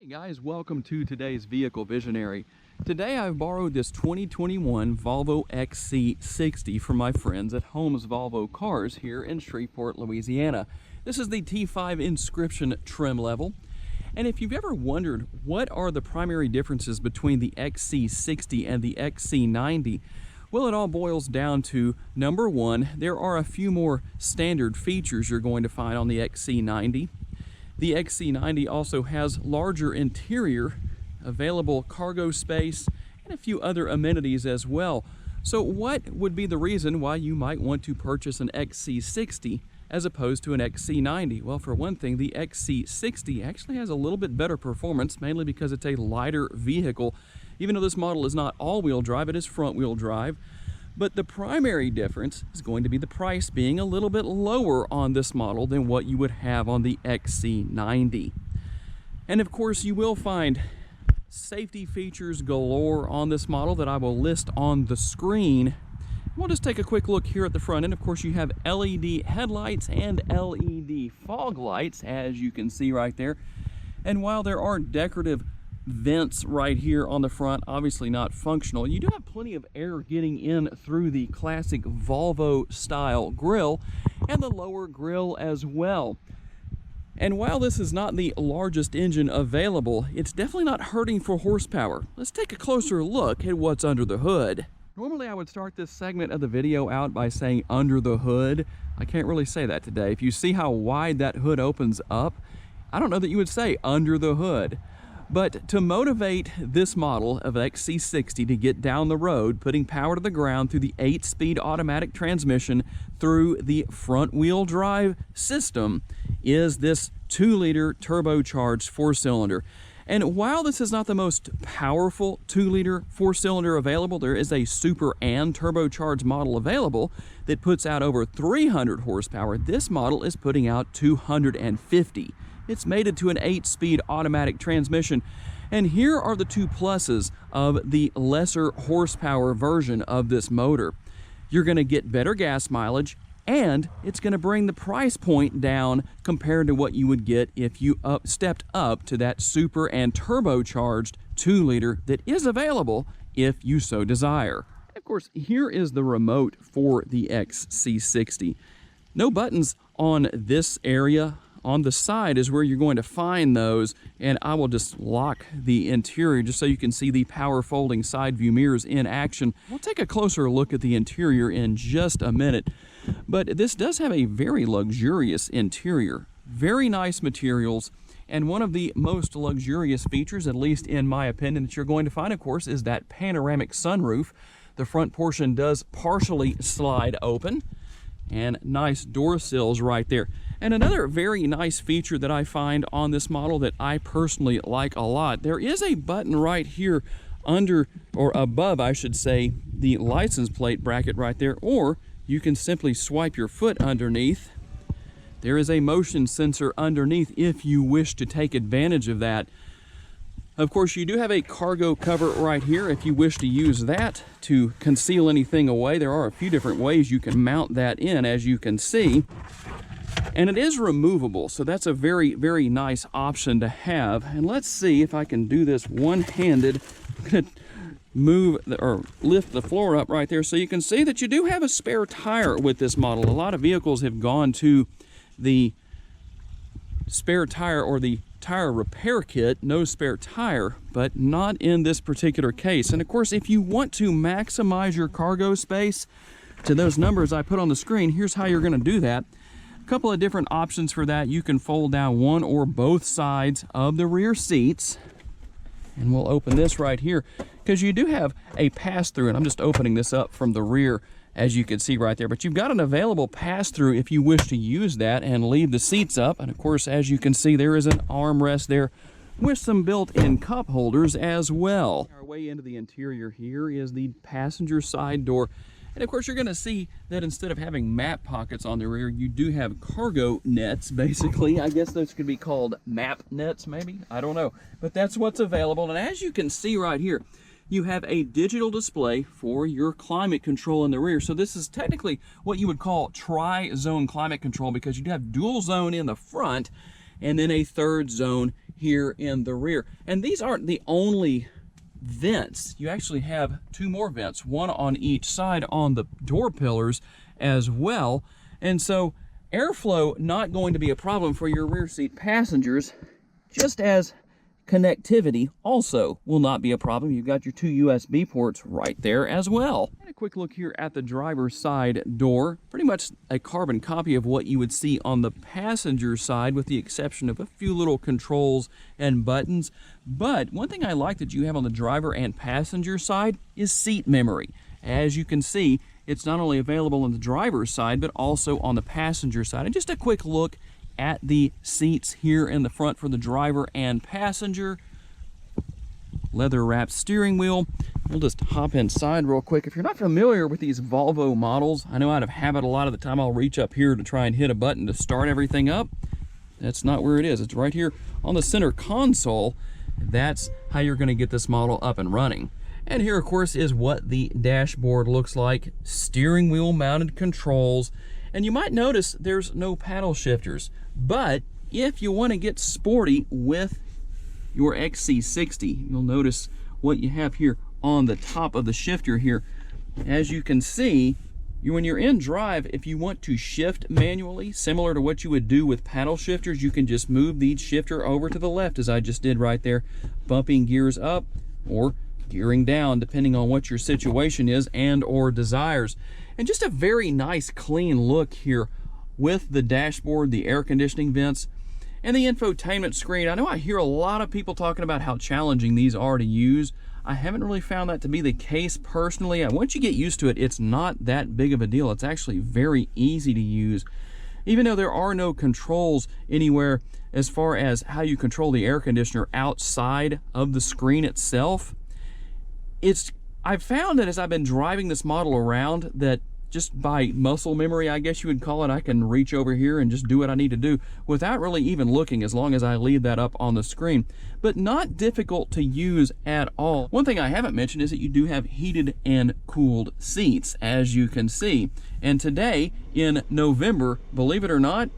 Hey guys, welcome to today's Vehicle Visionary. Today I've borrowed this 2021 Volvo XC60 from my friends at Holmes Volvo Cars here in Shreveport, Louisiana. This is the T5 Inscription trim level. And if you've ever wondered what are the primary differences between the XC60 and the XC90, well, it all boils down to, number one, there are a few more standard features you're going to find on the XC90. The XC90 also has larger interior, available cargo space, and a few other amenities as well. So what would be the reason why you might want to purchase an XC60 as opposed to an XC90? Well, for one thing, the XC60 actually has a little bit better performance, mainly because it's a lighter vehicle. Even though this model is not all-wheel drive, it is front-wheel drive. But the primary difference is going to be the price being a little bit lower on this model than what you would have on the XC90. And of course, you will find safety features galore on this model that I will list on the screen. We'll just take a quick look here at the front end. Of course, you have LED headlights and LED fog lights, as you can see right there. And while there are decorative vents right here on the front, obviously not functional, you do have plenty of air getting in through the classic Volvo style grille and the lower grille as well. And while this is not the largest engine available, it's definitely not hurting for horsepower. Let's take a closer look at what's under the hood. Normally I would start this segment of the video out by saying under the hood. I can't really say that today. If you see how wide that hood opens up, I don't know that you would say under the hood. But to motivate this model of XC60 to get down the road, putting power to the ground through the 8-speed automatic transmission through the front-wheel drive system, is this 2-liter turbocharged 4-cylinder. And while this is not the most powerful 2-liter 4-cylinder available, there is a super and turbocharged model available that puts out over 300 horsepower. This model is putting out 250. It's mated to an 8-speed automatic transmission. And here are the two pluses of the lesser horsepower version of this motor. You're going to get better gas mileage, and it's going to bring the price point down compared to what you would get if you stepped up to that super and turbocharged 2-liter that is available if you so desire. Of course, here is the remote for the XC60. No buttons on this area. On the side is where you're going to find those, and I will just lock the interior just so you can see the power folding side view mirrors in action. We'll take a closer look at the interior in just a minute, but this does have a very luxurious interior, very nice materials, and one of the most luxurious features, at least in my opinion, that you're going to find, of course, is that panoramic sunroof. The front portion does partially slide open, and nice door sills right there. And another very nice feature that I find on this model that I personally like a lot, there is a button right here under, or above I should say, the license plate bracket right there, or you can simply swipe your foot underneath. There is a motion sensor underneath if you wish to take advantage of that. Of course, you do have a cargo cover right here if you wish to use that to conceal anything away. There are a few different ways you can mount that in, as you can see. And it is removable, so that's a very, very nice option to have. And let's see if I can do this one-handed. I'm going to move or lift the floor up right there so you can see that you do have a spare tire with this model. A lot of vehicles have gone to the spare tire or the tire repair kit, no spare tire, but not in this particular case. And of course, if you want to maximize your cargo space to those numbers I put on the screen, here's how you're going to do that. A couple of different options for that. You can fold down one or both sides of the rear seats, and we'll open this right here because you do have a pass-through, and I'm just opening this up from the rear, as you can see right there, but you've got an available pass-through if you wish to use that and leave the seats up. And of course, as you can see, there is an armrest there with some built-in cup holders as well. Our way into the interior here is the passenger side door. And of course, you're going to see that instead of having map pockets on the rear, you do have cargo nets, basically. I guess those could be called map nets, maybe? I don't know. But that's what's available. And as you can see right here, you have a digital display for your climate control in the rear. So this is technically what you would call tri-zone climate control, because you have dual zone in the front and then a third zone here in the rear. And these aren't the only vents. You actually have two more vents, one on each side on the door pillars as well. And so airflow not going to be a problem for your rear seat passengers, just as connectivity also will not be a problem. You've got your two USB ports right there as well. And a quick look here at the driver's side door. Pretty much a carbon copy of what you would see on the passenger side, with the exception of a few little controls and buttons. But one thing I like that you have on the driver and passenger side is seat memory. As you can see, it's not only available on the driver's side, but also on the passenger side. And just a quick look at the seats here in the front for the driver and passenger. Leather wrapped steering wheel. We'll just hop inside real quick. If you're not familiar with these Volvo models, I know out of habit a lot of the time I'll reach up here to try and hit a button to start everything up. That's not where it is. It's right here on the center console. That's how you're going to get this model up and running. And here, of course, is what the dashboard looks like. Steering wheel mounted controls. And you might notice there's no paddle shifters. But if you want to get sporty with your XC60, you'll notice what you have here on the top of the shifter here. As you can see, when you're in drive, if you want to shift manually, similar to what you would do with paddle shifters, you can just move the shifter over to the left, as I just did right there, bumping gears up or gearing down, depending on what your situation is and or desires. And just a very nice clean look here with the dashboard, the air conditioning vents, and the infotainment screen. I know I hear a lot of people talking about how challenging these are to use. I haven't really found that to be the case personally. Once you get used to it, it's not that big of a deal. It's actually very easy to use. Even though there are no controls anywhere as far as how you control the air conditioner outside of the screen itself, I've found that as I've been driving this model around, that just by muscle memory, I guess you would call it, I can reach over here and just do what I need to do without really even looking, as long as I leave that up on the screen. But not difficult to use at all. One thing I haven't mentioned is that you do have heated and cooled seats, as you can see. And today, in November, believe it or not,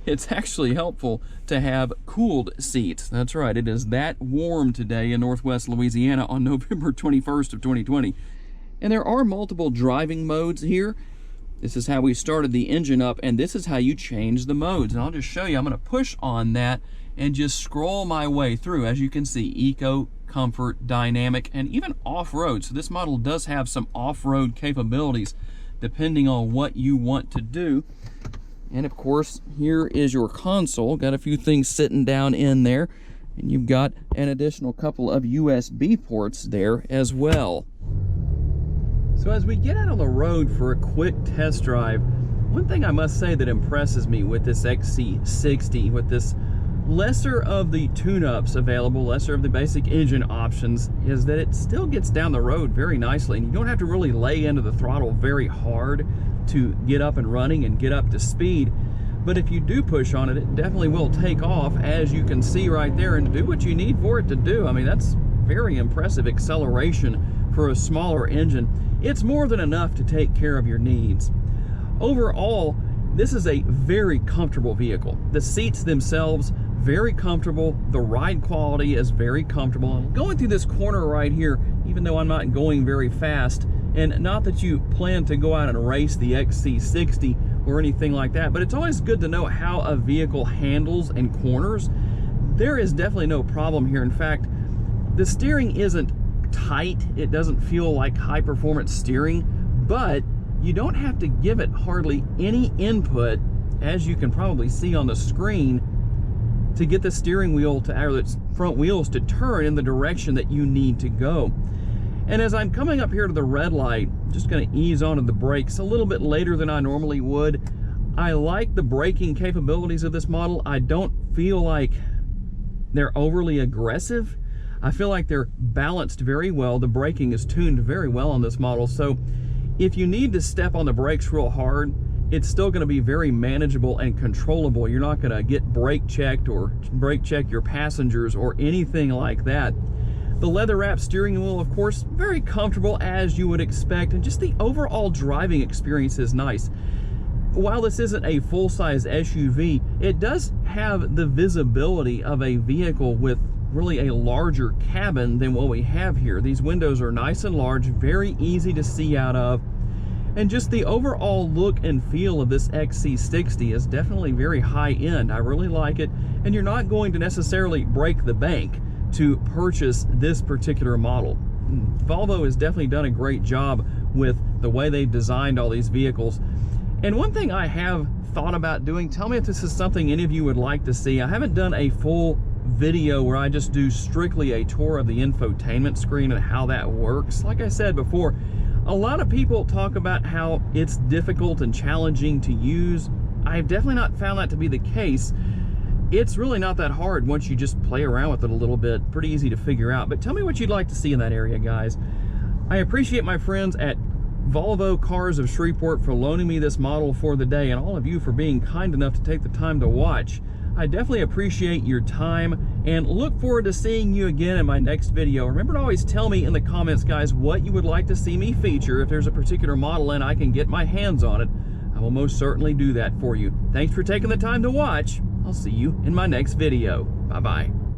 it's actually helpful to have cooled seats. That's right, it is that warm today in Northwest Louisiana on November 21st of 2020. And there are multiple driving modes here. This is how we started the engine up, and this is how you change the modes. And I'll just show you. I'm going to push on that and just scroll my way through. As you can see, eco, comfort, dynamic, and even off-road. So this model does have some off-road capabilities depending on what you want to do. And of course, here is your console. Got a few things sitting down in there. And you've got an additional couple of USB ports there as well. So as we get out on the road for a quick test drive, one thing I must say that impresses me with this XC60, with this lesser of the tune-ups available, lesser of the basic engine options, is that it still gets down the road very nicely, and you don't have to really lay into the throttle very hard to get up and running and get up to speed. But if you do push on it, it definitely will take off, as you can see right there, and do what you need for it to do. I mean, that's very impressive acceleration for a smaller engine. It's more than enough to take care of your needs. Overall, this is a very comfortable vehicle. The seats themselves, very comfortable. The ride quality is very comfortable. And going through this corner right here, even though I'm not going very fast, and not that you plan to go out and race the XC60 or anything like that, but it's always good to know how a vehicle handles in corners. There is definitely no problem here. In fact, the steering isn't tight. It doesn't feel like high performance steering, but you don't have to give it hardly any input, as you can probably see on the screen, to get the steering wheel to, or its front wheels to turn in the direction that you need to go. And as I'm coming up here to the red light, I'm just going to ease onto the brakes a little bit later than I normally would. I like the braking capabilities of this model. I don't feel like they're overly aggressive. I feel like they're balanced very well. The braking is tuned very well on this model. So if you need to step on the brakes real hard, it's still going to be very manageable and controllable. You're not going to get brake checked or brake check your passengers or anything like that. The leather wrapped steering wheel, of course, very comfortable as you would expect, and just the overall driving experience is nice. while this isn't a full-size SUV, it does have the visibility of a vehicle with really a larger cabin than what we have here. These windows are nice and large, very easy to see out of, and just the overall look and feel of this XC60 is definitely very high-end. I really like it, and you're not going to necessarily break the bank to purchase this particular model. Volvo has definitely done a great job with the way they've designed all these vehicles. And one thing I have thought about doing, tell me if this is something any of you would like to see. I haven't done a full video where I just do strictly a tour of the infotainment screen and how that works. Like I said before, a lot of people talk about how it's difficult and challenging to use. I've definitely not found that to be the case. It's really not that hard once you just play around with it a little bit. Pretty easy to figure out. But tell me what you'd like to see in that area, guys. I appreciate my friends at Volvo Cars of Shreveport for loaning me this model for the day, and all of you for being kind enough to take the time to watch. I definitely appreciate your time and look forward to seeing you again in my next video. Remember to always tell me in the comments, guys, what you would like to see me feature. If there's a particular model and I can get my hands on it, I will most certainly do that for you. Thanks for taking the time to watch. I'll see you in my next video. Bye-bye.